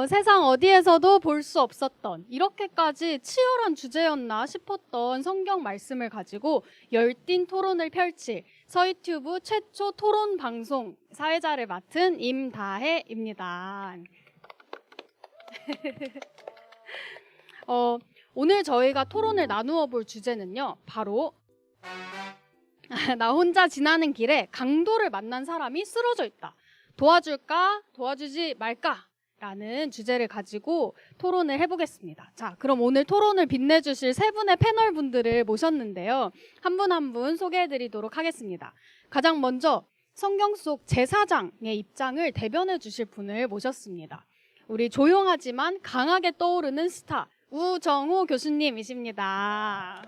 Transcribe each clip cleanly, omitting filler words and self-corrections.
세상 어디에서도 볼 수 없었던 이렇게까지 치열한 주제였나 싶었던 성경 말씀을 가지고 열띤 토론을 펼칠 서희튜브 최초 토론 방송 사회자를 맡은 임다혜입니다. 오늘 저희가 토론을 나누어 볼 주제는요, 바로 나 혼자 지나는 길에 강도를 만난 사람이 쓰러져 있다. 도와줄까? 도와주지 말까? 라는 주제를 가지고 토론을 해보겠습니다. 자, 그럼 오늘 토론을 빛내주실 세 분의 패널 분들을 모셨는데요. 한 분 한 분 소개해드리도록 하겠습니다. 가장 먼저 성경 속 제사장의 입장을 대변해 주실 분을 모셨습니다. 우리 조용하지만 강하게 떠오르는 스타 우정우 교수님이십니다.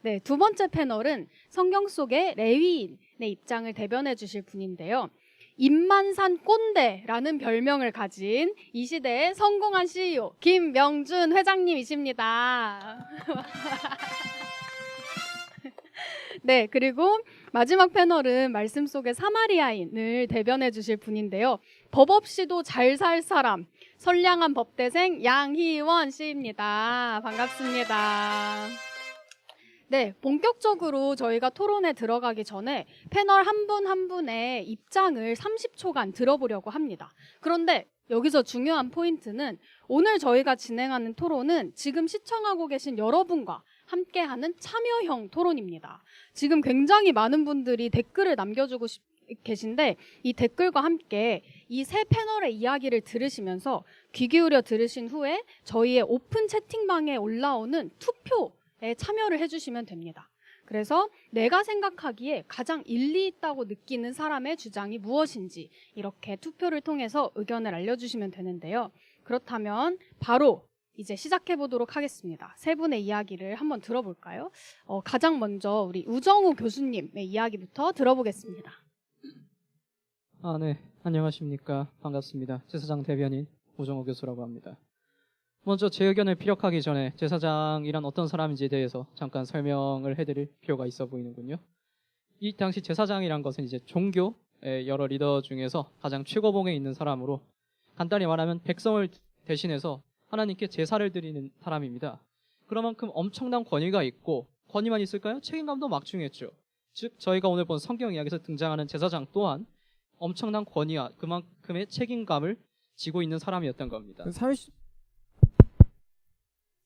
네, 두 번째 패널은 성경 속의 레위인의 입장을 대변해 주실 분인데요. 입만산 꼰대라는 별명을 가진 이 시대의 성공한 CEO 김명준 회장님이십니다. 네, 그리고 마지막 패널은 말씀 속의 사마리아인을 대변해 주실 분인데요. 법 없이도 잘 살 사람, 선량한 법대생 양희원 씨입니다. 반갑습니다. 네, 본격적으로 저희가 토론에 들어가기 전에 패널 한 분 한 분의 입장을 30초간 들어보려고 합니다. 그런데 여기서 중요한 포인트는 오늘 저희가 진행하는 토론은 지금 시청하고 계신 여러분과 함께하는 참여형 토론입니다. 지금 굉장히 많은 분들이 댓글을 남겨주고 계신데 이 댓글과 함께 이 세 패널의 이야기를 들으시면서 귀 기울여 들으신 후에 저희의 오픈 채팅방에 올라오는 투표에 참여를 해주시면 됩니다. 그래서 내가 생각하기에 가장 일리 있다고 느끼는 사람의 주장이 무엇인지 이렇게 투표를 통해서 의견을 알려주시면 되는데요. 그렇다면 바로 이제 시작해 보도록 하겠습니다. 세 분의 이야기를 한번 들어볼까요? 가장 먼저 우리 우정우 교수님의 이야기부터 들어보겠습니다. 네. 안녕하십니까. 반갑습니다. 제사장 대변인 우정우 교수라고 합니다. 먼저 제 의견을 피력하기 전에 제사장이란 어떤 사람인지에 대해서 잠깐 설명을 해드릴 필요가 있어 보이는군요. 이 당시 제사장이란 것은 이제 종교의 여러 리더 중에서 가장 최고봉에 있는 사람으로 간단히 말하면 백성을 대신해서 하나님께 제사를 드리는 사람입니다. 그만큼 엄청난 권위가 있고 권위만 있을까요? 책임감도 막중했죠. 즉 저희가 오늘 본 성경 이야기에서 등장하는 제사장 또한 엄청난 권위와 그만큼의 책임감을 지고 있는 사람이었던 겁니다.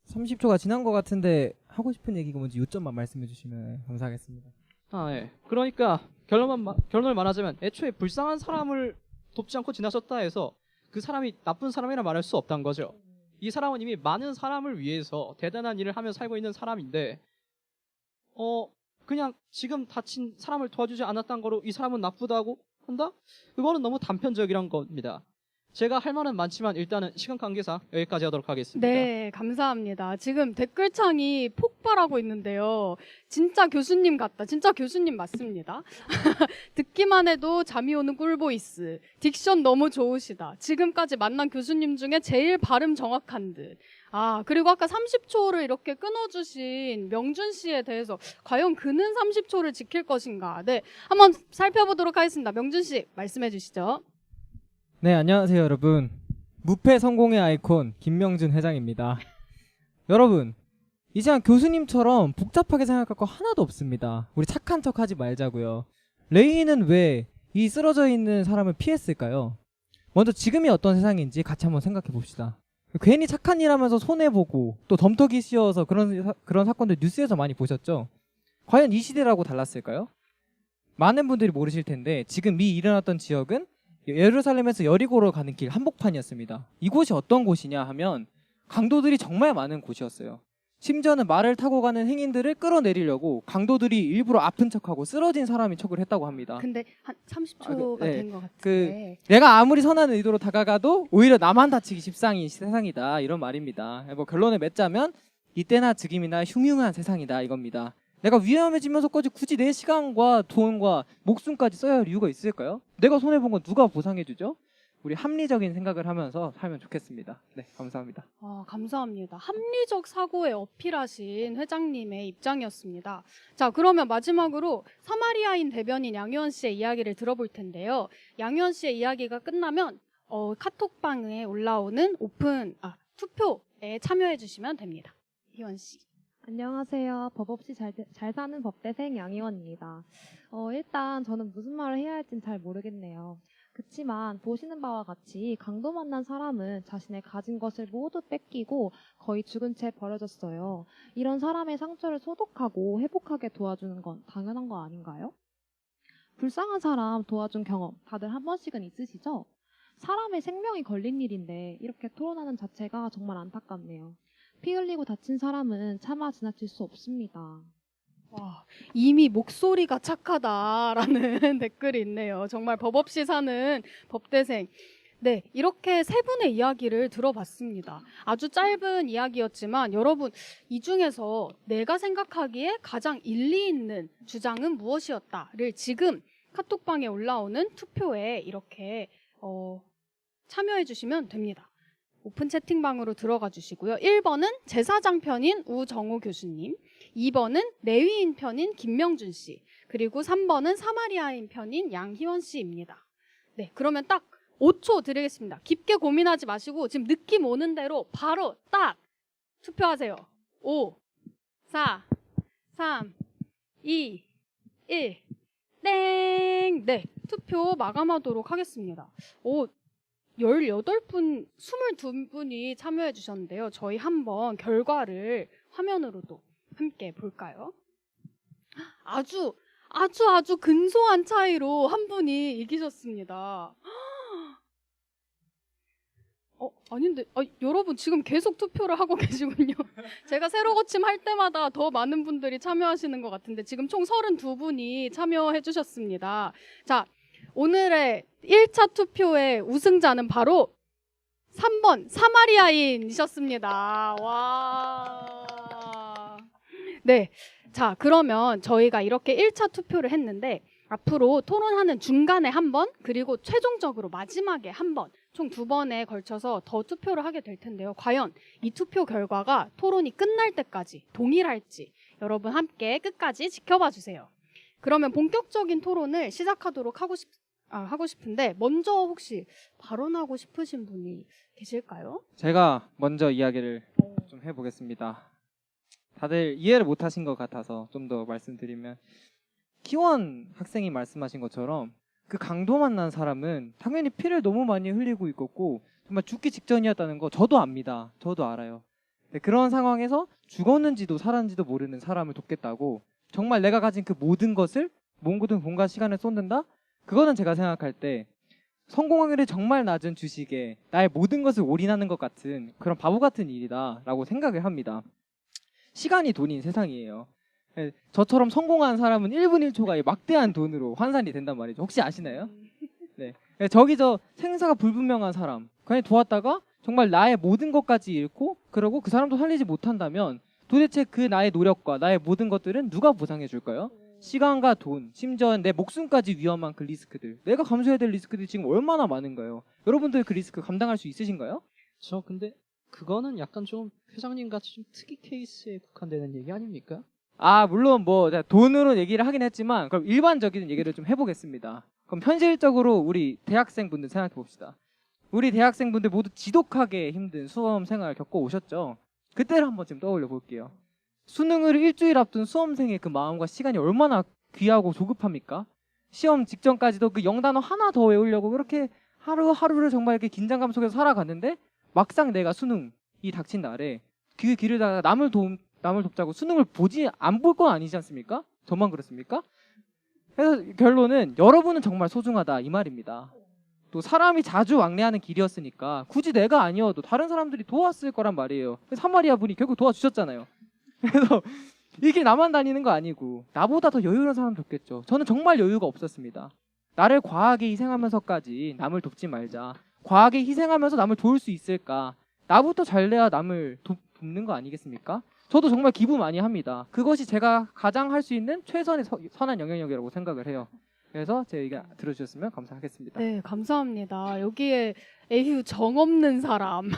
30초가 지난 것 같은데 하고 싶은 얘기가 뭔지 요점만 말씀해 주시면 감사하겠습니다. 네. 그러니까 결론을 말하자면 애초에 불쌍한 사람을 돕지 않고 지나쳤다 해서 그 사람이 나쁜 사람이라 말할 수 없다는 거죠. 이 사람은 이미 많은 사람을 위해서 대단한 일을 하며 살고 있는 사람인데 그냥 지금 다친 사람을 도와주지 않았다는 거로 이 사람은 나쁘다고 한다? 그거는 너무 단편적이란 겁니다. 제가 할 말은 많지만 일단은 시간 관계상 여기까지 하도록 하겠습니다. 네, 감사합니다. 지금 댓글창이 폭발하고 있는데요. 진짜 교수님 같다. 진짜 교수님 맞습니다. 듣기만 해도 잠이 오는 꿀보이스. 딕션 너무 좋으시다. 지금까지 만난 교수님 중에 제일 발음 정확한 듯. 그리고 아까 30초를 이렇게 끊어주신 명준 씨에 대해서 과연 그는 30초를 지킬 것인가. 네, 한번 살펴보도록 하겠습니다. 명준 씨 말씀해 주시죠. 네, 안녕하세요 여러분. 무패 성공의 아이콘 김명준 회장입니다. 여러분, 이제 교수님처럼 복잡하게 생각할 거 하나도 없습니다. 우리 착한 척 하지 말자고요. 레이는 왜 이 쓰러져 있는 사람을 피했을까요? 먼저 지금이 어떤 세상인지 같이 한번 생각해 봅시다. 괜히 착한 일 하면서 손해보고 또 덤터기 씌워서 그런 사건들 뉴스에서 많이 보셨죠? 과연 이 시대라고 달랐을까요? 많은 분들이 모르실 텐데 지금 이 일어났던 지역은 예루살렘에서 여리고로 가는 길 한복판이었습니다. 이곳이 어떤 곳이냐 하면 강도들이 정말 많은 곳이었어요. 심지어는 말을 타고 가는 행인들을 끌어내리려고 강도들이 일부러 아픈 척하고 쓰러진 사람이 척을 했다고 합니다. 근데 한 30초가 네. 된 것 같은데 내가 아무리 선한 의도로 다가가도 오히려 나만 다치기 십상인 세상이다 이런 말입니다. 뭐 결론을 맺자면 이때나 즉임이나 흉흉한 세상이다 이겁니다. 내가 위험해지면서까지 굳이 내 시간과 돈과 목숨까지 써야 할 이유가 있을까요? 내가 손해본 건 누가 보상해주죠? 우리 합리적인 생각을 하면서 살면 좋겠습니다. 네, 감사합니다. 감사합니다. 합리적 사고에 어필하신 회장님의 입장이었습니다. 자, 그러면 마지막으로 사마리아인 대변인 양희원 씨의 이야기를 들어볼 텐데요. 양희원 씨의 이야기가 끝나면 카톡방에 올라오는 투표에 참여해 주시면 됩니다. 희원 씨. 안녕하세요. 법 없이 잘 사는 법대생 양희원입니다. 일단 저는 무슨 말을 해야 할진 잘 모르겠네요. 그치만 보시는 바와 같이 강도 만난 사람은 자신의 가진 것을 모두 뺏기고 거의 죽은 채 버려졌어요. 이런 사람의 상처를 소독하고 회복하게 도와주는 건 당연한 거 아닌가요? 불쌍한 사람 도와준 경험 다들 한 번씩은 있으시죠? 사람의 생명이 걸린 일인데 이렇게 토론하는 자체가 정말 안타깝네요. 피 흘리고 다친 사람은 차마 지나칠 수 없습니다. 와, 이미 목소리가 착하다라는 댓글이 있네요. 정말 법 없이 사는 법대생. 네, 이렇게 세 분의 이야기를 들어봤습니다. 아주 짧은 이야기였지만 여러분, 이 중에서 내가 생각하기에 가장 일리 있는 주장은 무엇이었다를 지금 카톡방에 올라오는 투표에 이렇게 참여해 주시면 됩니다. 오픈 채팅방으로 들어가 주시고요. 1번은 제사장 편인 우정호 교수님, 2번은 레위인 편인 김명준 씨, 그리고 3번은 사마리아인 편인 양희원 씨입니다. 네, 그러면 딱 5초 드리겠습니다. 깊게 고민하지 마시고 지금 느낌 오는 대로 바로 딱 투표하세요. 5, 4, 3, 2, 1, 땡! 네, 투표 마감하도록 하겠습니다. 18분, 22분이 참여해 주셨는데요. 저희 한번 결과를 화면으로도 함께 볼까요? 아주 근소한 차이로 한 분이 이기셨습니다. 아닌데, 여러분 지금 계속 투표를 하고 계시군요. 제가 새로 고침할 때마다 더 많은 분들이 참여하시는 것 같은데 지금 총 32분이 참여해 주셨습니다. 자, 오늘의 1차 투표의 우승자는 바로 3번 사마리아인이셨습니다. 와. 네. 자, 그러면 저희가 이렇게 1차 투표를 했는데 앞으로 토론하는 중간에 한 번, 그리고 최종적으로 마지막에 한 번, 총 2번에 걸쳐서 더 투표를 하게 될 텐데요. 과연 이 투표 결과가 토론이 끝날 때까지 동일할지 여러분 함께 끝까지 지켜봐 주세요. 그러면 본격적인 토론을 시작하도록 하고 싶은데 먼저 혹시 발언하고 싶으신 분이 계실까요? 제가 먼저 이야기를 좀 해보겠습니다. 다들 이해를 못하신 것 같아서 좀 더 말씀드리면, 키원 학생이 말씀하신 것처럼 그 강도 만난 사람은 당연히 피를 너무 많이 흘리고 있었고 정말 죽기 직전이었다는 거 저도 압니다. 저도 알아요. 그런 상황에서 죽었는지도 살았는지도 모르는 사람을 돕겠다고 정말 내가 가진 그 모든 것을 몸과 공간 시간을 쏟는다? 그거는 제가 생각할 때 성공확률이 정말 낮은 주식에 나의 모든 것을 올인하는 것 같은 그런 바보 같은 일이다라고 생각을 합니다. 시간이 돈인 세상이에요. 저처럼 성공한 사람은 1분 1초가 막대한 돈으로 환산이 된단 말이죠. 혹시 아시나요? 네. 저 생사가 불분명한 사람 그냥 도왔다가 정말 나의 모든 것까지 잃고 그러고 그 사람도 살리지 못한다면 도대체 그 나의 노력과 나의 모든 것들은 누가 보상해 줄까요? 시간과 돈, 심지어 내 목숨까지 위험한 그 리스크들, 내가 감수해야 될 리스크들이 지금 얼마나 많은가요? 여러분들 그 리스크 감당할 수 있으신가요? 근데 그거는 약간 좀 회장님 같이 좀 특이 케이스에 국한되는 얘기 아닙니까? 물론 제가 돈으로 얘기를 하긴 했지만 그럼 일반적인 얘기를 좀 해보겠습니다. 그럼 현실적으로 우리 대학생분들 생각해 봅시다. 우리 대학생분들 모두 지독하게 힘든 수험 생활을 겪어 오셨죠? 그때를 한번 좀 떠올려 볼게요. 수능을 일주일 앞둔 수험생의 그 마음과 시간이 얼마나 귀하고 조급합니까? 시험 직전까지도 그 영단어 하나 더 외우려고 그렇게 하루하루를 정말 이렇게 긴장감 속에서 살아갔는데 막상 내가 수능이 닥친 날에 그 길을 다가 남을 돕자고 수능을 안 볼 건 아니지 않습니까? 저만 그렇습니까? 그래서 결론은 여러분은 정말 소중하다 이 말입니다. 또 사람이 자주 왕래하는 길이었으니까 굳이 내가 아니어도 다른 사람들이 도왔을 거란 말이에요. 사마리아 분이 결국 도와주셨잖아요. 그래서 이게 나만 다니는 거 아니고 나보다 더 여유로운 사람 돕겠죠. 저는 정말 여유가 없었습니다. 나를 과하게 희생하면서까지 남을 돕지 말자. 과하게 희생하면서 남을 도울 수 있을까? 나부터 잘 돼야 남을 돕는 거 아니겠습니까? 저도 정말 기부 많이 합니다. 그것이 제가 가장 할 수 있는 최선의 선한 영향력이라고 생각을 해요. 그래서 제 의견 들어주셨으면 감사하겠습니다. 네, 감사합니다. 여기에 에휴 정없는 사람.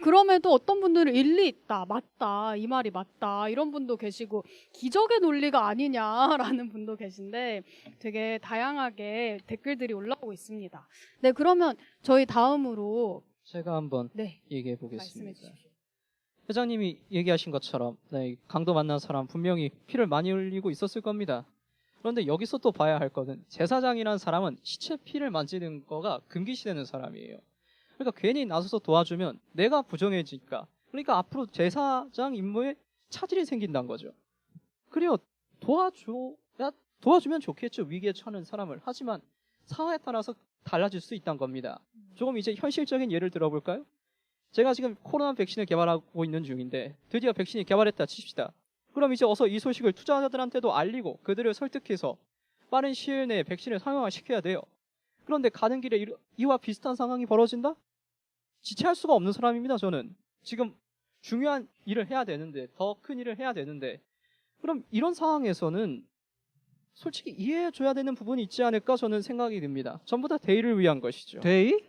그럼에도 어떤 분들은 일리 있다, 맞다, 이 말이 맞다 이런 분도 계시고 기적의 논리가 아니냐라는 분도 계신데 되게 다양하게 댓글들이 올라오고 있습니다. 네, 그러면 저희 다음으로 제가 한번 네, 얘기해 말씀해 보겠습니다. 주십시오. 회장님이 얘기하신 것처럼 네, 강도 만난 사람 분명히 피를 많이 흘리고 있었을 겁니다. 그런데 여기서 또 봐야 할 것은 제사장이라는 사람은 시체 피를 만지는 거가 금기시되는 사람이에요. 그러니까 괜히 나서서 도와주면 내가 부정해지니까 그러니까 앞으로 제사장 임무에 차질이 생긴다는 거죠. 그래요. 도와주면 좋겠죠. 위기에 처하는 사람을. 하지만 상황에 따라서 달라질 수 있다는 겁니다. 조금 이제 현실적인 예를 들어볼까요? 제가 지금 코로나 백신을 개발하고 있는 중인데 드디어 백신이 개발했다 칩시다. 그럼 이제 어서 이 소식을 투자자들한테도 알리고 그들을 설득해서 빠른 시일 내에 백신을 상용화시켜야 돼요. 그런데 가는 길에 이와 비슷한 상황이 벌어진다? 지체할 수가 없는 사람입니다. 저는 지금 중요한 일을 해야 되는데 더 큰 일을 해야 되는데 그럼 이런 상황에서는 솔직히 이해해줘야 되는 부분이 있지 않을까 저는 생각이 듭니다. 전부 다 대의를 위한 것이죠. 대의?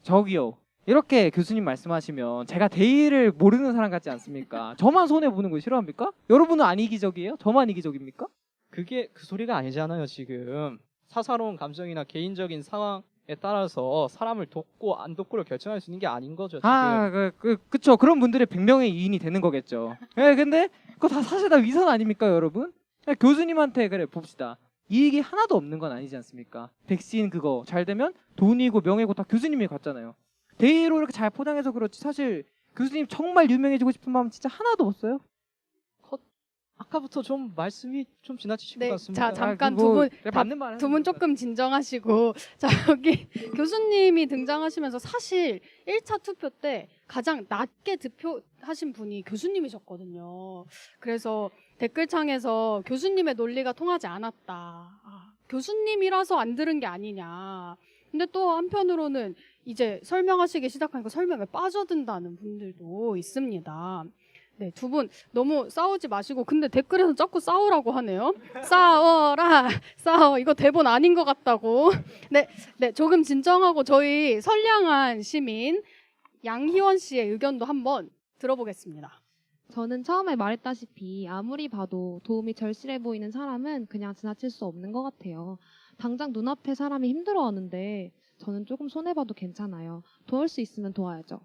저기요. 이렇게 교수님 말씀하시면 제가 대의를 모르는 사람 같지 않습니까? 저만 손해보는 거 싫어합니까? 여러분은 안 이기적이에요? 저만 이기적입니까? 그게 그 소리가 아니잖아요. 지금 사사로운 감정이나 개인적인 상황에 따라서 사람을 돕고 안 돕고를 결정할 수 있는 게 아닌 거죠. 지금. 그쵸. 그런 분들의 100명의 이인이 되는 거겠죠. 예, 근데 그거 다 사실 다 위선 아닙니까, 여러분? 교수님한테 그래 봅시다. 이익이 하나도 없는 건 아니지 않습니까? 백신 그거 잘 되면 돈이고 명예고 다 교수님이 갖잖아요. 대의로 이렇게 잘 포장해서 그렇지 사실 교수님 정말 유명해지고 싶은 마음 진짜 하나도 없어요? 아까부터 좀 말씀이 좀 지나치신 것 네, 같습니다. 자 잠깐 뭐, 두 분 조금 진정하시고 자 여기 교수님이 등장하시면서 사실 1차 투표 때 가장 낮게 득표하신 분이 교수님이셨거든요. 그래서 댓글창에서 교수님의 논리가 통하지 않았다. 교수님이라서 안 들은 게 아니냐. 근데 또 한편으로는 이제 설명하시기 시작하니까 설명에 빠져든다는 분들도 있습니다. 네, 두 분 너무 싸우지 마시고 근데 댓글에서 자꾸 싸우라고 하네요. 싸워라, 싸워. 이거 대본 아닌 것 같다고. 네, 조금 진정하고 저희 선량한 시민 양희원 씨의 의견도 한번 들어보겠습니다. 저는 처음에 말했다시피 아무리 봐도 도움이 절실해 보이는 사람은 그냥 지나칠 수 없는 것 같아요. 당장 눈앞에 사람이 힘들어하는데 저는 조금 손해봐도 괜찮아요. 도울 수 있으면 도와야죠.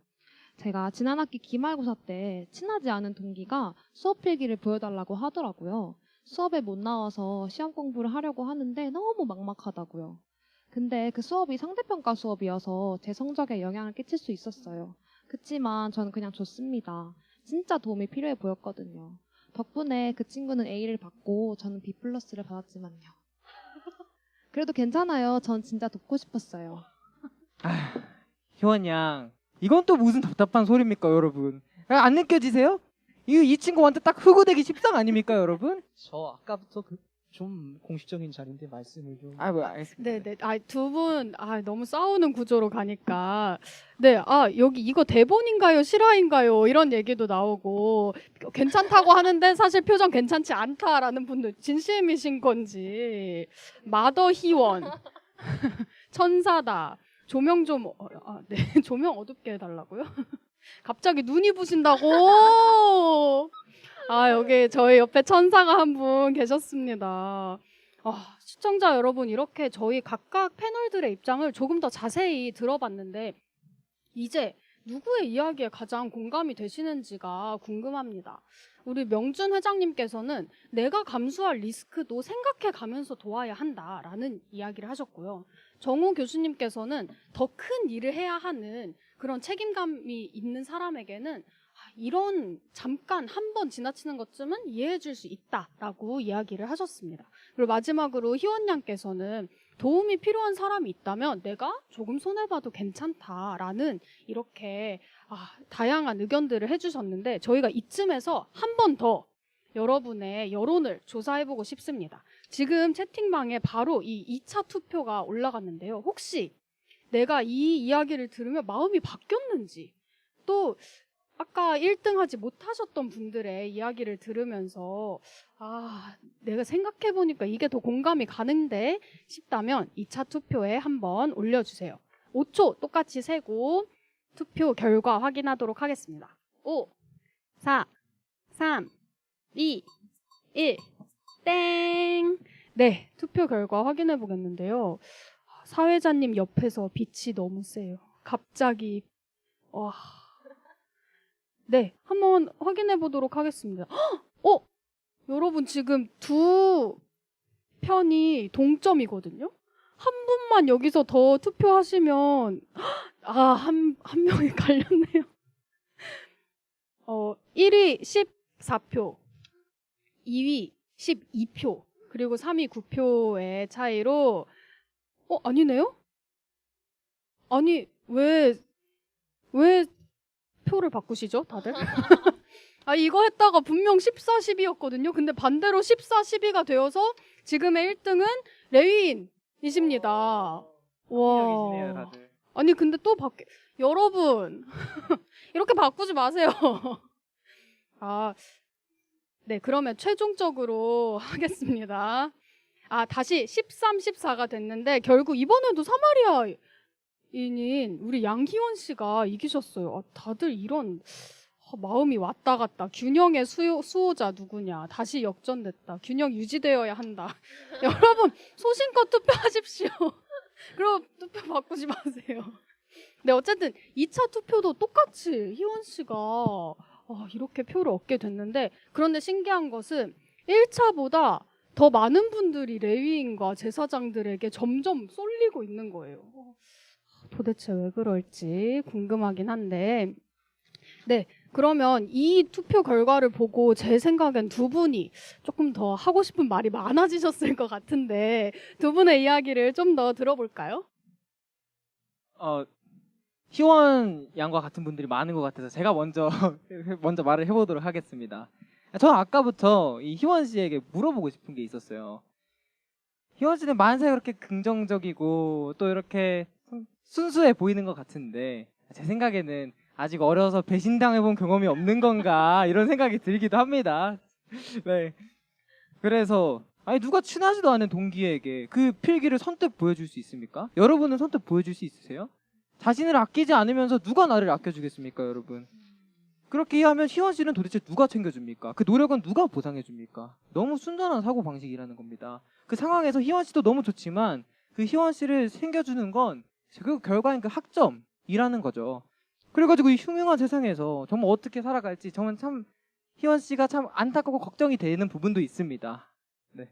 제가 지난 학기 기말고사 때 친하지 않은 동기가 수업 필기를 보여달라고 하더라고요. 수업에 못 나와서 시험 공부를 하려고 하는데 너무 막막하다고요. 근데 그 수업이 상대평가 수업이어서 제 성적에 영향을 끼칠 수 있었어요. 그치만 저는 그냥 줬습니다. 진짜 도움이 필요해 보였거든요. 덕분에 그 친구는 A를 받고 저는 B+를 받았지만요. 그래도 괜찮아요. 전 진짜 돕고 싶었어요. 희원 양 이건 또 무슨 답답한 소리입니까 여러분? 안 느껴지세요? 이 친구한테 딱 흑우되기 십상 아닙니까 여러분? 저 아까부터 좀 공식적인 자리인데 말씀을 좀. 뭐 알겠습니다. 네. 두 분 너무 싸우는 구조로 가니까 네, 여기 이거 대본인가요? 실화인가요? 이런 얘기도 나오고 괜찮다고 하는데 사실 표정 괜찮지 않다라는 분들 진심이신 건지 마더 희원 천사다. 조명 좀 네. 조명 어둡게 해달라고요? 갑자기 눈이 부신다고. 여기 저희 옆에 천사가 한 분 계셨습니다. 시청자 여러분 이렇게 저희 각각 패널들의 입장을 조금 더 자세히 들어봤는데 이제 누구의 이야기에 가장 공감이 되시는지가 궁금합니다. 우리 명준 회장님께서는 내가 감수할 리스크도 생각해 가면서 도와야 한다라는 이야기를 하셨고요. 정호 교수님께서는 더 큰 일을 해야 하는 그런 책임감이 있는 사람에게는 이런 잠깐 한 번 지나치는 것쯤은 이해해 줄 수 있다라고 이야기를 하셨습니다. 그리고 마지막으로 희원 양께서는 도움이 필요한 사람이 있다면 내가 조금 손해봐도 괜찮다라는 이렇게 다양한 의견들을 해주셨는데 저희가 이쯤에서 한 번 더 여러분의 여론을 조사해보고 싶습니다. 지금 채팅방에 바로 이 2차 투표가 올라갔는데요. 혹시 내가 이 이야기를 들으며 마음이 바뀌었는지 또 아까 1등 하지 못하셨던 분들의 이야기를 들으면서 내가 생각해보니까 이게 더 공감이 가는데 싶다면 2차 투표에 한번 올려주세요. 5초 똑같이 세고 투표 결과 확인하도록 하겠습니다. 5, 4, 3, 2, 1, 땡! 네, 투표 결과 확인해 보겠는데요. 사회자님 옆에서 빛이 너무 세요. 갑자기, 와. 네, 한번 확인해 보도록 하겠습니다. 여러분 지금 두 편이 동점이거든요? 한 분만 여기서 더 투표하시면, 한 명이 갈렸네요. 1위 14표, 2위 12표, 그리고 3위 9표의 차이로, 아니네요? 아니, 왜 표를 바꾸시죠, 다들? 이거 했다가 분명 14, 10이었거든요. 근데 반대로 14, 12가 되어서 지금의 1등은 레위인이십니다. 와. 다들. 아니, 근데 또 여러분, 이렇게 바꾸지 마세요. 네, 그러면 최종적으로 하겠습니다. 다시 13, 14가 됐는데, 결국 이번에도 사마리아인인 우리 양희원 씨가 이기셨어요. 다들 이런, 마음이 왔다 갔다. 균형의 수호자 누구냐. 다시 역전됐다. 균형 유지되어야 한다. 여러분, 소신껏 투표하십시오. 그럼 투표 바꾸지 마세요. 네, 어쨌든 2차 투표도 똑같이 희원 씨가 이렇게 표를 얻게 됐는데, 그런데 신기한 것은 1차보다 더 많은 분들이 레위인과 제사장들에게 점점 쏠리고 있는 거예요. 도대체 왜 그럴지 궁금하긴 한데, 네, 그러면 이 투표 결과를 보고 제 생각엔 두 분이 조금 더 하고 싶은 말이 많아지셨을 것 같은데, 두 분의 이야기를 좀 더 들어볼까요? 희원 양과 같은 분들이 많은 것 같아서 제가 먼저 말을 해보도록 하겠습니다. 저는 아까부터 이 희원 씨에게 물어보고 싶은 게 있었어요. 희원 씨는 만사에 그렇게 긍정적이고 또 이렇게 순수해 보이는 것 같은데, 제 생각에는 아직 어려서 배신당해본 경험이 없는 건가 이런 생각이 들기도 합니다. 네. 그래서 누가 친하지도 않은 동기에게 그 필기를 선뜻 보여줄 수 있습니까? 여러분은 선뜻 보여줄 수 있으세요? 자신을 아끼지 않으면서 누가 나를 아껴주겠습니까, 여러분? 그렇게 하면 희원 씨는 도대체 누가 챙겨줍니까? 그 노력은 누가 보상해줍니까? 너무 순전한 사고방식이라는 겁니다. 그 상황에서 희원 씨도 너무 좋지만 그 희원 씨를 챙겨주는 건 그 결과인 그 학점이라는 거죠. 그래가지고 이 흉흉한 세상에서 정말 어떻게 살아갈지 저는 참 희원 씨가 참 안타깝고 걱정이 되는 부분도 있습니다. 네.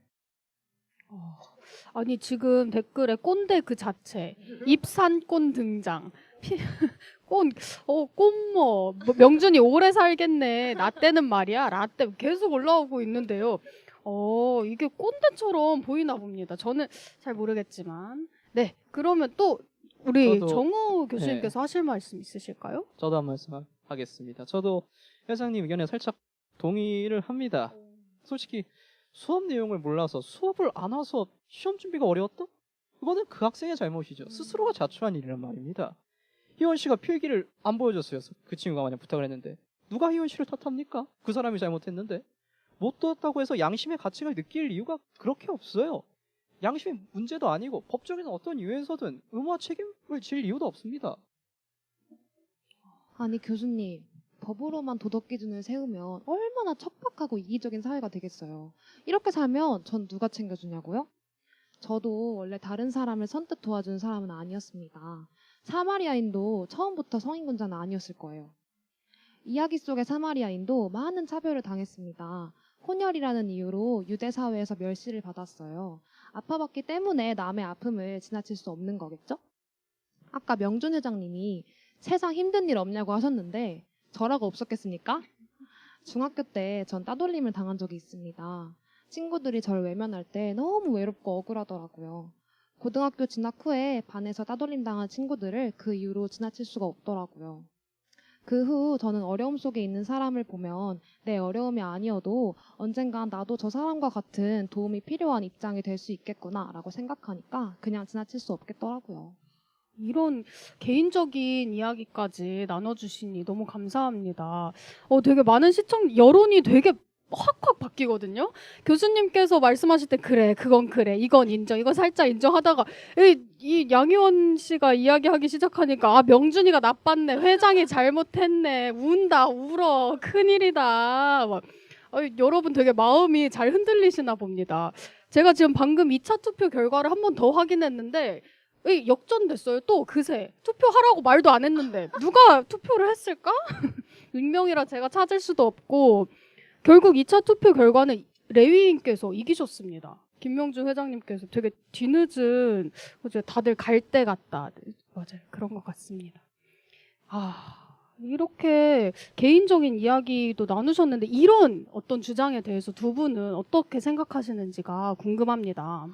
아니, 지금 댓글에 꼰대 그 자체, 입산꼰 등장, 꼰뭐, 명준이 오래 살겠네, 라떼는 말이야, 라떼 계속 올라오고 있는데요. 이게 꼰대처럼 보이나 봅니다. 저는 잘 모르겠지만. 네, 그러면 또 우리 정우 교수님께서 하실 말씀 있으실까요? 저도 한 말씀 하겠습니다. 저도 회장님 의견에 살짝 동의를 합니다. 솔직히 수업 내용을 몰라서 수업을 안 와서 시험 준비가 어려웠다? 그거는 그 학생의 잘못이죠. 스스로가 자초한 일이란 말입니다. 희원 씨가 필기를 안 보여줬어요. 그 친구가 만약 부탁을 했는데 누가 희원 씨를 탓합니까? 그 사람이 잘못했는데. 못 떴다고 해서 양심의 가책을 느낄 이유가 그렇게 없어요. 양심이 문제도 아니고 법적인 어떤 이유에서든 의무와 책임을 질 이유도 없습니다. 아니 교수님, 법으로만 도덕 기준을 세우면 얼마나 척박하고 이기적인 사회가 되겠어요. 이렇게 살면 전 누가 챙겨주냐고요? 저도 원래 다른 사람을 선뜻 도와주는 사람은 아니었습니다. 사마리아인도 처음부터 성인군자는 아니었을 거예요. 이야기 속의 사마리아인도 많은 차별을 당했습니다. 혼혈이라는 이유로 유대 사회에서 멸시를 받았어요. 아파봤기 때문에 남의 아픔을 지나칠 수 없는 거겠죠? 아까 명준 회장님이 세상 힘든 일 없냐고 하셨는데 저라고 없었겠습니까? 중학교 때 전 따돌림을 당한 적이 있습니다. 친구들이 저를 외면할 때 너무 외롭고 억울하더라고요. 고등학교 진학 후에 반에서 따돌림 당한 친구들을 그 이후로 지나칠 수가 없더라고요. 그 후 저는 어려움 속에 있는 사람을 보면 내 어려움이 아니어도 언젠간 나도 저 사람과 같은 도움이 필요한 입장이 될 수 있겠구나라고 생각하니까 그냥 지나칠 수 없겠더라고요. 이런 개인적인 이야기까지 나눠주시니 너무 감사합니다. 되게 많은 여론이 되게 확확 바뀌거든요. 교수님께서 말씀하실 때 그래, 그건 그래, 이건 인정, 이건 살짝 인정하다가 이 양희원 씨가 이야기하기 시작하니까 아 명준이가 나빴네, 회장이 잘못했네, 운다, 울어, 큰일이다. 막, 여러분 되게 마음이 잘 흔들리시나 봅니다. 제가 지금 방금 2차 투표 결과를 한 번 더 확인했는데 역전됐어요. 또 그새 투표하라고 말도 안 했는데 누가 투표를 했을까? 익명이라 제가 찾을 수도 없고 결국 2차 투표 결과는 레위인께서 이기셨습니다. 김명준 회장님께서 되게 뒤늦은 그죠? 다들 갈 때 같다. 맞아요. 그런 것 같습니다. 이렇게 개인적인 이야기도 나누셨는데 이런 어떤 주장에 대해서 두 분은 어떻게 생각하시는지가 궁금합니다.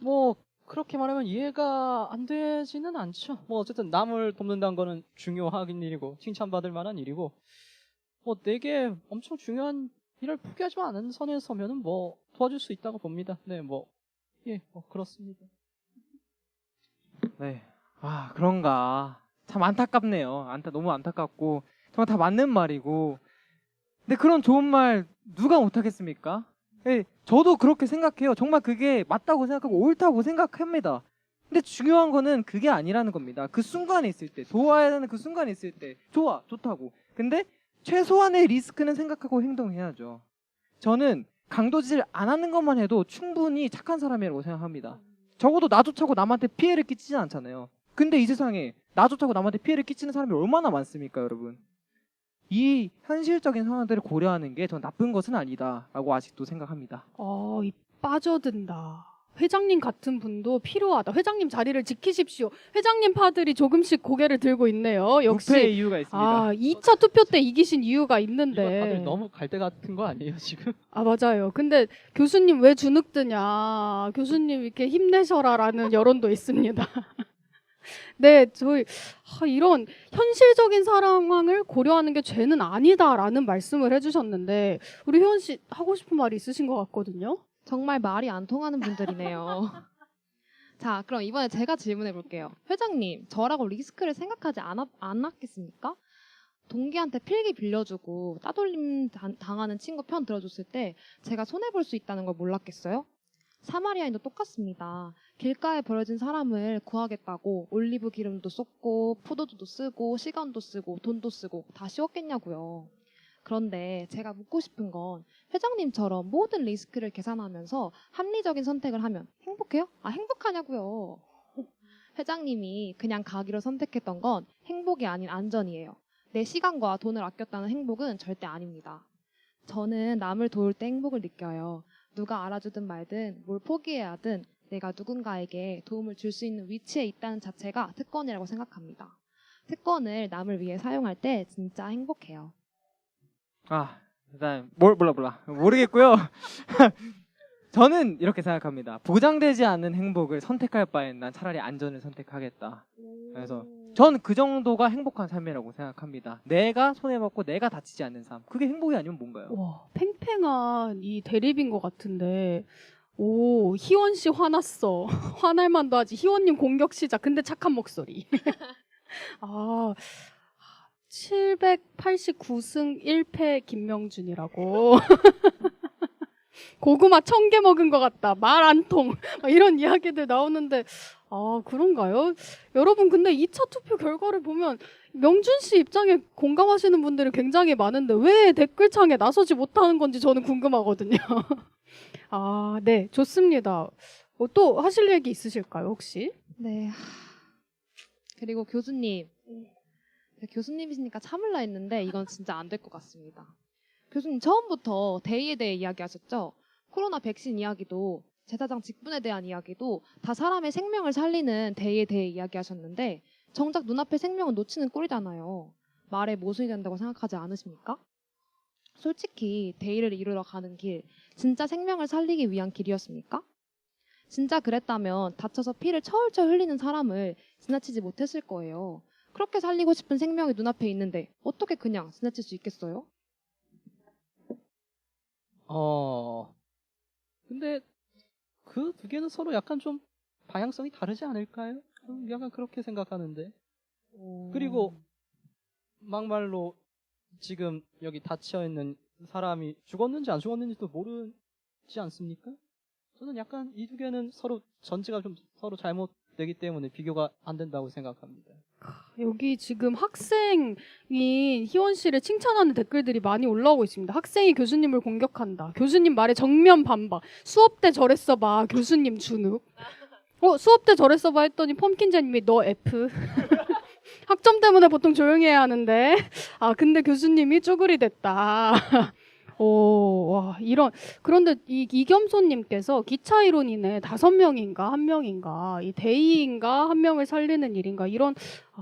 뭐 그렇게 말하면 이해가 안 되지는 않죠. 뭐 어쨌든 남을 돕는다는 거는 중요한 일이고 칭찬받을 만한 일이고 뭐 내게 엄청 중요한 일을 포기하지 않은 선에 서면은 뭐 도와줄 수 있다고 봅니다. 네, 뭐 그렇습니다. 네. 아, 그런가. 참 안타깝네요. 너무 안타깝고 정말 다 맞는 말이고. 근데 그런 좋은 말 누가 못하겠습니까? 예, 저도 그렇게 생각해요. 정말 그게 맞다고 생각하고 옳다고 생각합니다. 근데 중요한 거는 그게 아니라는 겁니다. 그 순간에 있을 때, 도와야 하는 그 순간에 있을 때 좋다고. 근데 최소한의 리스크는 생각하고 행동해야죠. 저는 강도질 안 하는 것만 해도 충분히 착한 사람이라고 생각합니다. 적어도 나조차고 남한테 피해를 끼치지 않잖아요. 근데 이 세상에 나조차고 남한테 피해를 끼치는 사람이 얼마나 많습니까, 여러분? 이 현실적인 상황들을 고려하는 게 전 나쁜 것은 아니다라고 아직도 생각합니다. 이 빠져든다. 회장님 같은 분도 필요하다. 회장님 자리를 지키십시오. 회장님 파들이 조금씩 고개를 들고 있네요. 역시 무패의 이유가 있습니다. 2차 투표 때 이기신 이유가 이거 있는데. 다들 너무 갈 때 같은 거 아니에요 지금? 맞아요. 근데 교수님 왜 주눅드냐. 교수님 이렇게 힘내셔라라는 여론도 있습니다. 네, 저희 이런 현실적인 상황을 고려하는 게 죄는 아니다라는 말씀을 해주셨는데 우리 효원 씨 하고 싶은 말이 있으신 것 같거든요. 정말 말이 안 통하는 분들이네요. 자, 그럼 이번에 제가 질문해 볼게요. 회장님, 저라고 리스크를 생각하지 않았겠습니까? 동기한테 필기 빌려주고 따돌림 당하는 친구 편 들어줬을 때 제가 손해볼 수 있다는 걸 몰랐겠어요? 사마리아인도 똑같습니다. 길가에 버려진 사람을 구하겠다고 올리브 기름도 쏟고 포도주도 쓰고 시간도 쓰고 돈도 쓰고 다 쉬웠겠냐고요. 그런데 제가 묻고 싶은 건 회장님처럼 모든 리스크를 계산하면서 합리적인 선택을 하면 행복해요? 행복하냐고요. 회장님이 그냥 가기로 선택했던 건 행복이 아닌 안전이에요. 내 시간과 돈을 아꼈다는 행복은 절대 아닙니다. 저는 남을 도울 때 행복을 느껴요. 누가 알아주든 말든 뭘 포기해야 하든 내가 누군가에게 도움을 줄 수 있는 위치에 있다는 자체가 특권이라고 생각합니다. 특권을 남을 위해 사용할 때 진짜 행복해요. 일단 모르겠고요. 저는 이렇게 생각합니다. 보장되지 않는 행복을 선택할 바엔 난 차라리 안전을 선택하겠다. 그래서 전 그 정도가 행복한 삶이라고 생각합니다. 내가 손해받고 내가 다치지 않는 삶. 그게 행복이 아니면 뭔가요? 와, 팽팽한 이 대립인 것 같은데. 희원 씨 화났어. 화날 만도 하지. 희원님 공격 시작. 근데 착한 목소리. 789승 1패 김명준이라고. 고구마 1000개 먹은 것 같다. 말 안 통. 이런 이야기들 나오는데 그런가요? 여러분 근데 2차 투표 결과를 보면 명준 씨 입장에 공감하시는 분들이 굉장히 많은데 왜 댓글창에 나서지 못하는 건지 저는 궁금하거든요. 네, 좋습니다. 또 하실 얘기 있으실까요, 혹시? 네. 그리고 교수님. 교수님이시니까 참을라 했는데 이건 진짜 안 될 것 같습니다. 교수님 처음부터 대의에 대해 이야기하셨죠? 코로나 백신 이야기도 제사장 직분에 대한 이야기도 다 사람의 생명을 살리는 대의에 대해 이야기하셨는데 정작 눈앞에 생명을 놓치는 꼴이잖아요. 말에 모순이 된다고 생각하지 않으십니까? 솔직히 대의를 이루러 가는 길, 진짜 생명을 살리기 위한 길이었습니까? 진짜 그랬다면 다쳐서 피를 철철 흘리는 사람을 지나치지 못했을 거예요. 그렇게 살리고 싶은 생명이 눈앞에 있는데 어떻게 그냥 지나칠 수 있겠어요? 근데 그 두 개는 서로 약간 좀 방향성이 다르지 않을까요? 약간 그렇게 생각하는데. 그리고 막말로 지금 여기 닫혀 있는 사람이 죽었는지 안 죽었는지도 모르지 않습니까? 저는 약간 이 두 개는 서로 전제가 좀 서로 잘못되기 때문에 비교가 안 된다고 생각합니다. 여기 지금 학생인 희원 씨를 칭찬하는 댓글들이 많이 올라오고 있습니다. 학생이 교수님을 공격한다. 교수님 말에 정면 반박. 수업 때 저랬어봐. 교수님 준욱. 수업 때 저랬어봐 했더니 펌킨제님이 너 F. 학점 때문에 보통 조용히 해야 하는데. 근데 교수님이 쭈그리 됐다. 와, 그런데 이겸소님께서 기차 이론이네 5명인가 1명인가 이 대의인가 1명을 살리는 일인가 이런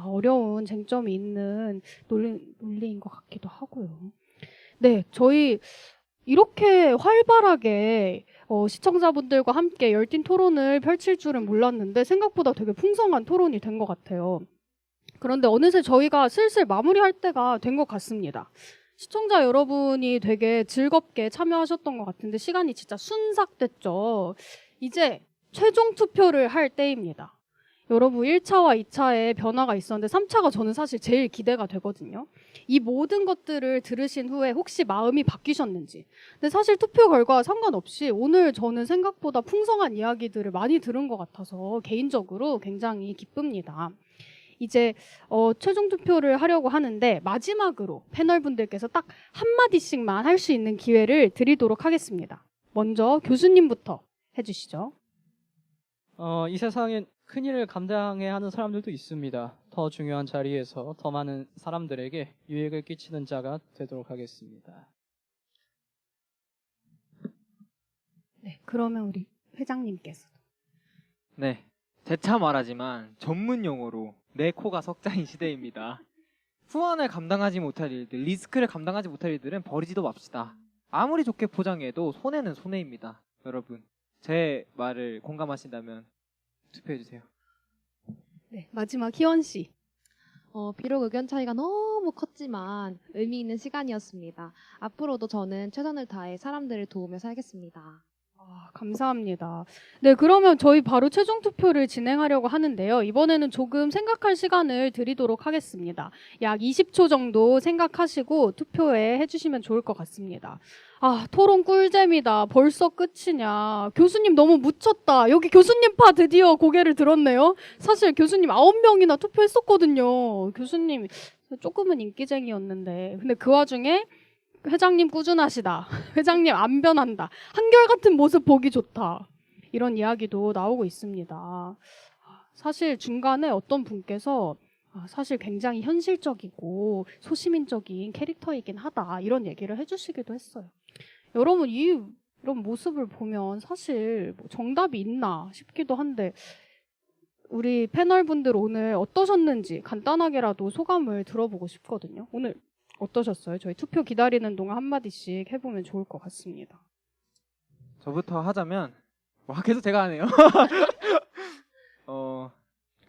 어려운 쟁점이 있는 논리인 것 같기도 하고요. 네, 저희 이렇게 활발하게 시청자분들과 함께 열띤 토론을 펼칠 줄은 몰랐는데 생각보다 되게 풍성한 토론이 된 것 같아요. 그런데 어느새 저희가 슬슬 마무리할 때가 된 것 같습니다. 시청자 여러분이 되게 즐겁게 참여하셨던 것 같은데 시간이 진짜 순삭됐죠. 이제 최종 투표를 할 때입니다. 여러분 1차와 2차에 변화가 있었는데 3차가 저는 사실 제일 기대가 되거든요. 이 모든 것들을 들으신 후에 혹시 마음이 바뀌셨는지. 근데 사실 투표 결과와 상관없이 오늘 저는 생각보다 풍성한 이야기들을 많이 들은 것 같아서 개인적으로 굉장히 기쁩니다. 이제 최종 투표를 하려고 하는데 마지막으로 패널분들께서 딱 한마디씩만 할 수 있는 기회를 드리도록 하겠습니다. 먼저 교수님부터 해주시죠. 이 세상엔 큰일을 감당해야 하는 사람들도 있습니다. 더 중요한 자리에서 더 많은 사람들에게 유익을 끼치는 자가 되도록 하겠습니다. 네, 그러면 우리 회장님께서. 네, 재차 말하지만 전문 용어로 내 코가 석자인 시대입니다. 후원을 감당하지 못할 일들, 리스크를 감당하지 못할 일들은 버리지도 맙시다. 아무리 좋게 포장해도 손해는 손해입니다. 여러분, 제 말을 공감하신다면 투표해주세요. 네, 마지막 희원 씨. 비록 의견 차이가 너무 컸지만 의미 있는 시간이었습니다. 앞으로도 저는 최선을 다해 사람들을 도우며 살겠습니다. 감사합니다. 네, 그러면 저희 바로 최종 투표를 진행하려고 하는데요. 이번에는 조금 생각할 시간을 드리도록 하겠습니다. 약 20초 정도 생각하시고 투표에 해주시면 좋을 것 같습니다. 토론 꿀잼이다. 벌써 끝이냐. 교수님 너무 묻혔다. 여기 교수님파 드디어 고개를 들었네요. 사실 교수님 9명이나 투표했었거든요. 교수님 조금은 인기쟁이였는데. 근데 그 와중에 회장님 꾸준하시다. 회장님 안 변한다. 한결같은 모습 보기 좋다. 이런 이야기도 나오고 있습니다. 사실 중간에 어떤 분께서 사실 굉장히 현실적이고 소시민적인 캐릭터이긴 하다. 이런 얘기를 해주시기도 했어요. 여러분 이런 모습을 보면 사실 뭐 정답이 있나 싶기도 한데 우리 패널분들 오늘 어떠셨는지 간단하게라도 소감을 들어보고 싶거든요. 오늘 어떠셨어요? 저희 투표 기다리는 동안 한마디씩 해보면 좋을 것 같습니다. 저부터 하자면 계속 제가 하네요.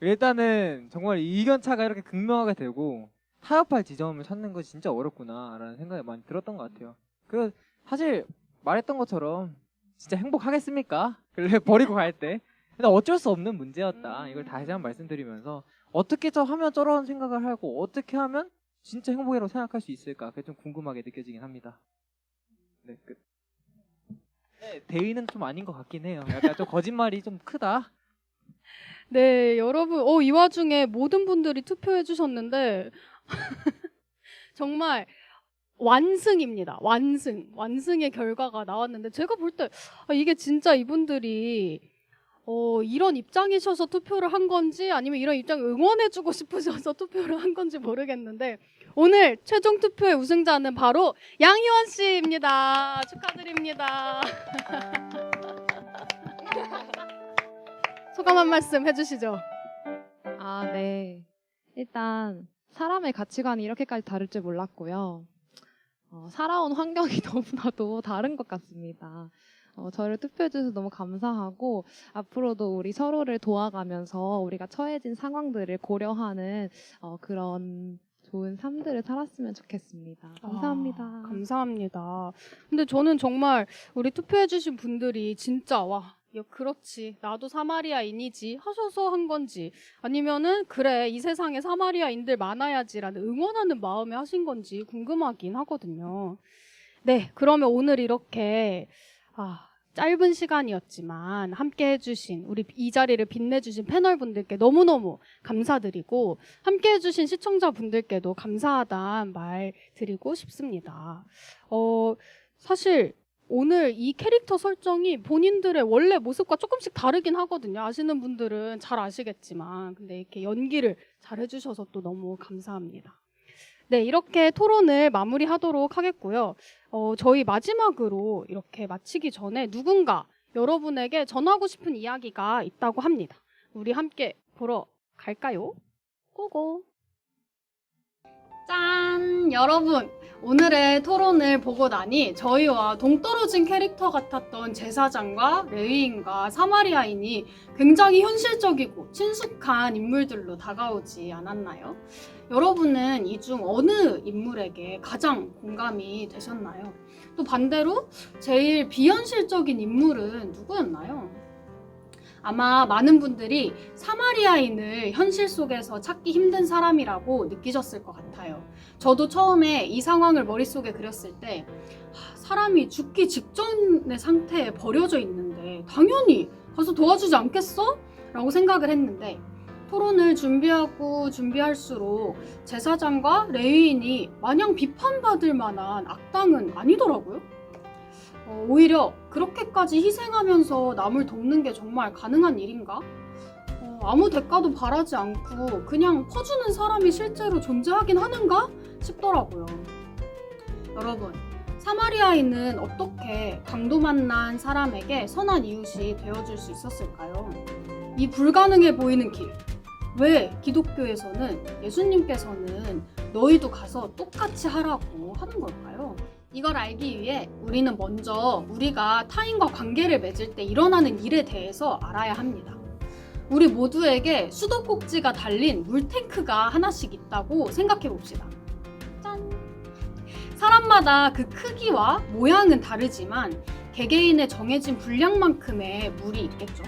일단은 정말 이견 차가 이렇게 극명하게 되고 타협할 지점을 찾는 것이 진짜 어렵구나라는 생각이 많이 들었던 것 같아요. 그 사실 말했던 것처럼 진짜 행복하겠습니까? 그래 버리고 갈 때. 근데 어쩔 수 없는 문제였다. 이걸 다시 한번 말씀드리면서 어떻게 하면 저런 생각을 하고 어떻게 하면 진짜 행복이라고 생각할 수 있을까? 그게 좀 궁금하게 느껴지긴 합니다. 네, 끝. 네, 대의는 좀 아닌 것 같긴 해요. 약간 좀 거짓말이 좀 크다. 네, 여러분, 이 와중에 모든 분들이 투표해 주셨는데 정말 완승입니다. 완승의 결과가 나왔는데 제가 볼 때 이게 진짜 이분들이 이런 입장이셔서 투표를 한 건지 아니면 이런 입장을 응원해주고 싶으셔서 투표를 한 건지 모르겠는데 오늘 최종 투표의 우승자는 바로 양희원 씨입니다. 축하드립니다. 소감 한 말씀 해주시죠. 네. 일단 사람의 가치관이 이렇게까지 다를 줄 몰랐고요. 살아온 환경이 너무나도 다른 것 같습니다. 저를 투표해주셔서 너무 감사하고 앞으로도 우리 서로를 도와가면서 우리가 처해진 상황들을 고려하는 그런 좋은 삶들을 살았으면 좋겠습니다. 감사합니다. 감사합니다. 근데 저는 정말 우리 투표해주신 분들이 진짜 야, 그렇지. 나도 사마리아인이지 하셔서 한 건지 아니면은 그래 이 세상에 사마리아인들 많아야지라는 응원하는 마음에 하신 건지 궁금하긴 하거든요. 네, 그러면 오늘 이렇게 짧은 시간이었지만 함께 해주신 우리 이 자리를 빛내주신 패널분들께 너무너무 감사드리고 함께 해주신 시청자분들께도 감사하다는 말 드리고 싶습니다. 사실 오늘 이 캐릭터 설정이 본인들의 원래 모습과 조금씩 다르긴 하거든요. 아시는 분들은 잘 아시겠지만 근데 이렇게 연기를 잘 해주셔서 또 너무 감사합니다. 네, 이렇게 토론을 마무리하도록 하겠고요. 저희 마지막으로 이렇게 마치기 전에 누군가 여러분에게 전하고 싶은 이야기가 있다고 합니다. 우리 함께 보러 갈까요? 고고! 짠! 여러분, 오늘의 토론을 보고 나니 저희와 동떨어진 캐릭터 같았던 제사장과 레위인과 사마리아인이 굉장히 현실적이고 친숙한 인물들로 다가오지 않았나요? 여러분은 이 중 어느 인물에게 가장 공감이 되셨나요? 또 반대로 제일 비현실적인 인물은 누구였나요? 아마 많은 분들이 사마리아인을 현실 속에서 찾기 힘든 사람이라고 느끼셨을 것 같아요. 저도 처음에 이 상황을 머릿속에 그렸을 때 사람이 죽기 직전의 상태에 버려져 있는데 당연히 가서 도와주지 않겠어? 라고 생각을 했는데 토론을 준비할수록 제사장과 레위인이 마냥 비판받을 만한 악당은 아니더라고요. 오히려 그렇게까지 희생하면서 남을 돕는 게 정말 가능한 일인가? 아무 대가도 바라지 않고 그냥 퍼주는 사람이 실제로 존재하긴 하는가? 싶더라고요. 여러분, 사마리아인은 어떻게 강도 만난 사람에게 선한 이웃이 되어줄 수 있었을까요? 이 불가능해 보이는 길, 왜 기독교에서는 예수님께서는 너희도 가서 똑같이 하라고 하는 걸까요? 이걸 알기 위해 우리는 먼저 우리가 타인과 관계를 맺을 때 일어나는 일에 대해서 알아야 합니다. 우리 모두에게 수도꼭지가 달린 물탱크가 하나씩 있다고 생각해 봅시다. 짠! 사람마다 그 크기와 모양은 다르지만 개개인의 정해진 분량만큼의 물이 있겠죠.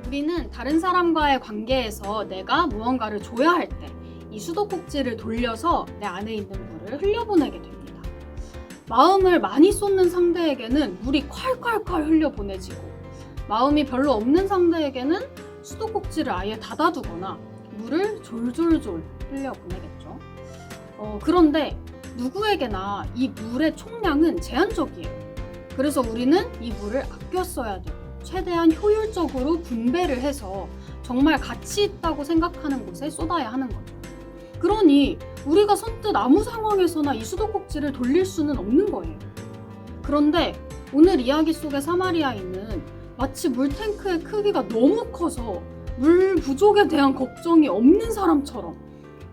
우리는 다른 사람과의 관계에서 내가 무언가를 줘야 할 때 이 수도꼭지를 돌려서 내 안에 있는 물을 흘려보내게 됩니다. 마음을 많이 쏟는 상대에게는 물이 콸콸콸 흘려보내지고 마음이 별로 없는 상대에게는 수도꼭지를 아예 닫아두거나 물을 졸졸졸 흘려보내겠죠. 그런데 누구에게나 이 물의 총량은 제한적이에요. 그래서 우리는 이 물을 아껴 써야 되고 최대한 효율적으로 분배를 해서 정말 가치 있다고 생각하는 곳에 쏟아야 하는 거죠. 그러니 우리가 선뜻 아무 상황에서나 이 수도꼭지를 돌릴 수는 없는 거예요. 그런데 오늘 이야기 속의 사마리아인은 마치 물탱크의 크기가 너무 커서 물 부족에 대한 걱정이 없는 사람처럼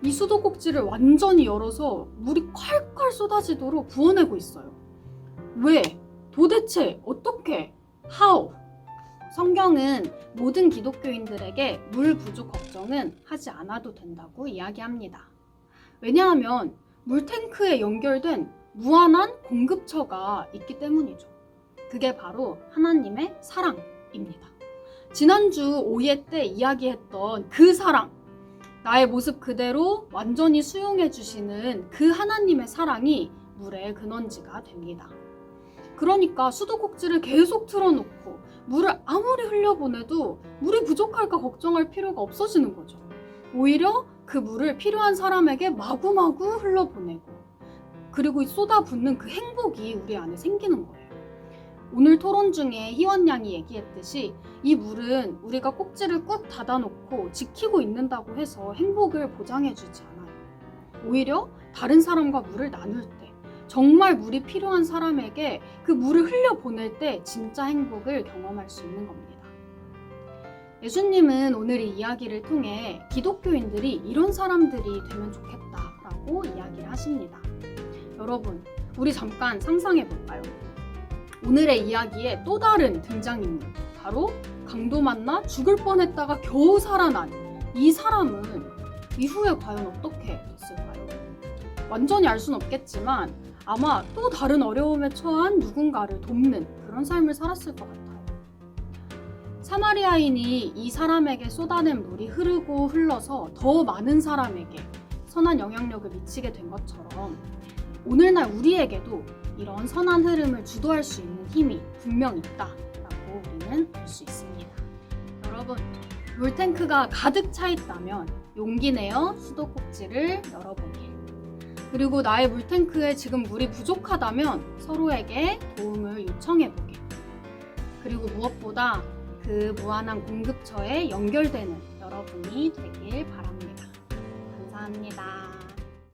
이 수도꼭지를 완전히 열어서 물이 콸콸 쏟아지도록 부어내고 있어요. 왜? 도대체 어떻게? How? 성경은 모든 기독교인들에게 물 부족 걱정은 하지 않아도 된다고 이야기합니다. 왜냐하면 물탱크에 연결된 무한한 공급처가 있기 때문이죠. 그게 바로 하나님의 사랑입니다. 지난주 오예 때 이야기했던 그 사랑, 나의 모습 그대로 완전히 수용해 주시는 그 하나님의 사랑이 물의 근원지가 됩니다. 그러니까 수도꼭지를 계속 틀어놓고 물을 아무리 흘려보내도 물이 부족할까 걱정할 필요가 없어지는 거죠. 오히려 그 물을 필요한 사람에게 마구마구 흘러보내고 그리고 쏟아붓는 그 행복이 우리 안에 생기는 거예요. 오늘 토론 중에 희원 양이 얘기했듯이 이 물은 우리가 꼭지를 꾹 닫아놓고 지키고 있는다고 해서 행복을 보장해주지 않아요. 오히려 다른 사람과 물을 나눌 때 정말 물이 필요한 사람에게 그 물을 흘려보낼 때 진짜 행복을 경험할 수 있는 겁니다. 예수님은 오늘 이 이야기를 통해 기독교인들이 이런 사람들이 되면 좋겠다라고 이야기를 하십니다. 여러분, 우리 잠깐 상상해 볼까요? 오늘의 이야기의 또 다른 등장인물, 바로 강도 만나 죽을 뻔했다가 겨우 살아난 이 사람은 이후에 과연 어떻게 됐을까요? 완전히 알 수는 없겠지만 아마 또 다른 어려움에 처한 누군가를 돕는 그런 삶을 살았을 것 같아요. 사마리아인이 이 사람에게 쏟아낸 물이 흐르고 흘러서 더 많은 사람에게 선한 영향력을 미치게 된 것처럼 오늘날 우리에게도 이런 선한 흐름을 주도할 수 있는 힘이 분명 있다라고 우리는 알 수 있습니다. 여러분, 물탱크가 가득 차 있다면 용기 내어 수도꼭지를 열어보게. 그리고 나의 물탱크에 지금 물이 부족하다면 서로에게 도움을 요청해보게. 그리고 무엇보다 그 무한한 공급처에 연결되는 여러분이 되길 바랍니다.